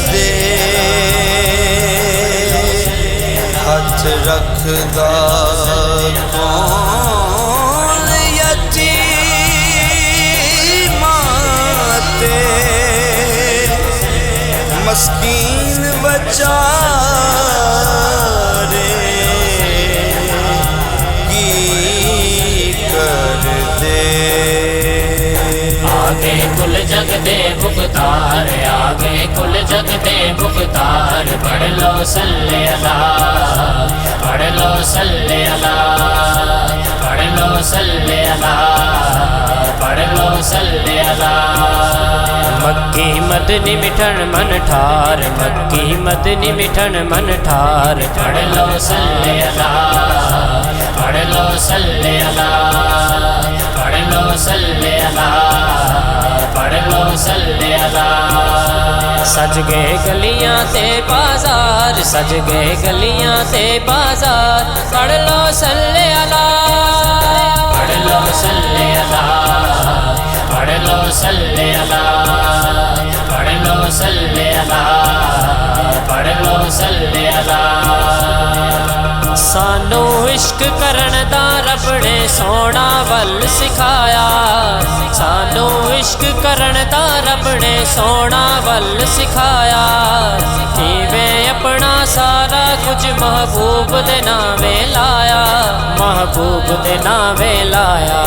دے ہاتھ رکھدا کون یتیماں تے مسکین بچارے کی کر دے آگے کل جگ دے بختار آگے کل جگ دے بختار پڑھ لو صلی اللہ پڑھ لو صلی اللہ پڑھ لو صلی اللہ پڑھ لو صلی اللہ مکی مدنی مٹھن من ٹھار مکی مدنی مٹھن من ٹھار پڑھ لو صلی اللہ پڑھ لو صلی اللہ پڑھ لو صلی اللہ پڑھ لو صلی اللہ سج گئے گلیاں تے بازار سج گئے گلیاں تے بازار پڑھ لو صلی اللہ پڑھ لو صلی اللہ پڑھ لو صلی اللہ پڑھ لو صلی اللہ پڑھ لو صلی اللہ سانو عشق کرن دا رب نے سونا ول سکھایا سانو عشق کرن دا رب نے سونا ول سکھایا کیویں اپنا سارا کچھ محبوب دے نامے لایا محبوب دے نامے لایا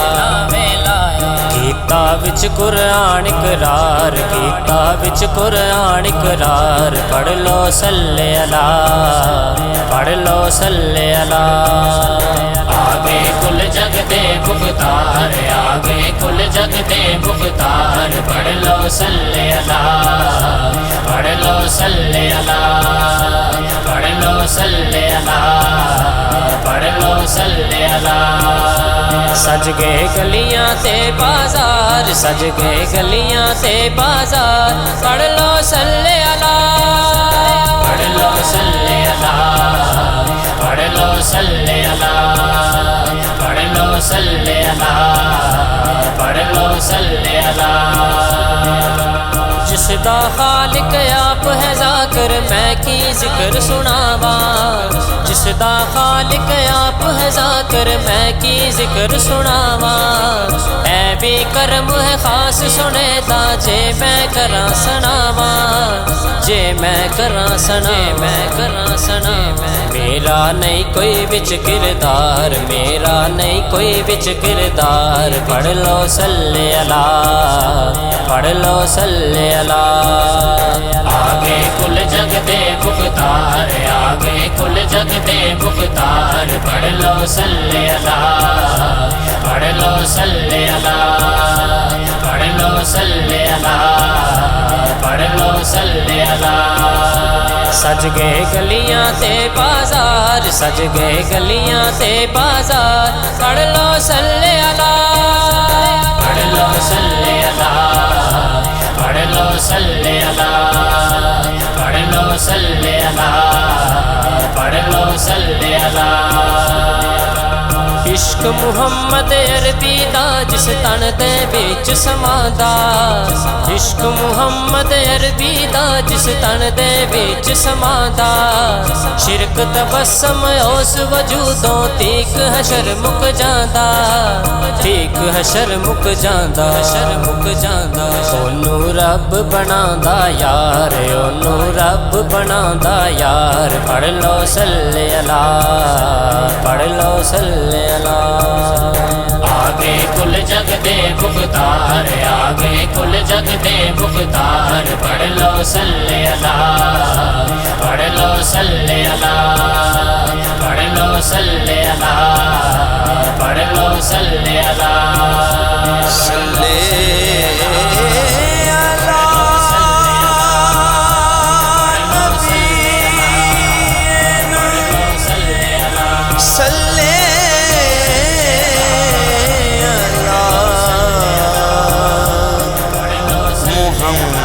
گیتا وچ قرآن اقرار گیتا وچ قرآن اقرار پڑھ لو صلی اللہ پڑھ لو صلی اللہ آگے کل جگ دے بختار آگے کل جگ دے بختار پڑھ لو صلی اللہ پڑھ لو صلی اللہ پڑھ لو صلی اللہ پڑھ لو صلی اللہ سج گئے گلیاں تے بازار سج گئے گلیاں تے بازار پڑھ لو صلی اللہ پڑھ لو صلی اللہ پڑھ لو صلی اللہ پڑھ لو صلی اللہ پڑھ لو صلی اللہ جس دا خالق آپ ہے ذاکر میں کی ذکر سناواں جس دا خالق آپ ہے ذاکر میں کی ذکر سناواں اے بھی کرم ہے خاص سنے تا جے میں کراں سناواں جے میں کراں سنا میں کراں سنا میرا نہیں کوئی وچ کردار میرا نہیں کوئی وچ کردار پڑھ لو صلی اللہ پڑھ لو صلی اللہ آگے کل جگ دے بختار آگے کل جگ دے بختار پڑھ لو صلی اللہ پڑھ لو صلی اللہ پڑھ لو صلی اللہ پڑھ لو صلی اللہ سج گئے گلیاں تے بازار سج گئے گلیاں تے بازار پڑھ لو صلی اللہ پڑھ لو صلی اللہ پڑھ لو صلی اللہ پڑھ لو صلی اللہ پڑھ لو صلی اللہ عشق محمد عربی دا جس تن دے وچ سماندا عشق محمد عربی دا جس تن دے وچ سماندا شرک تبسم اس وجودوں تیک حشر مک جاندا تیک حشر مک جاندا حشر مک جاندا اونوں رب بناوندا یار اونوں رب بناوندا یار پڑھ لو صلی اللہ پڑھ لو صلی آگے کل جگ دے بختار آگے کل جگ دے بختار پڑھ لو صلی اللہ پڑھ لو صلی اللہ پڑھ لو صلی اللہ پڑھ لو صلی اللہ صلی محمد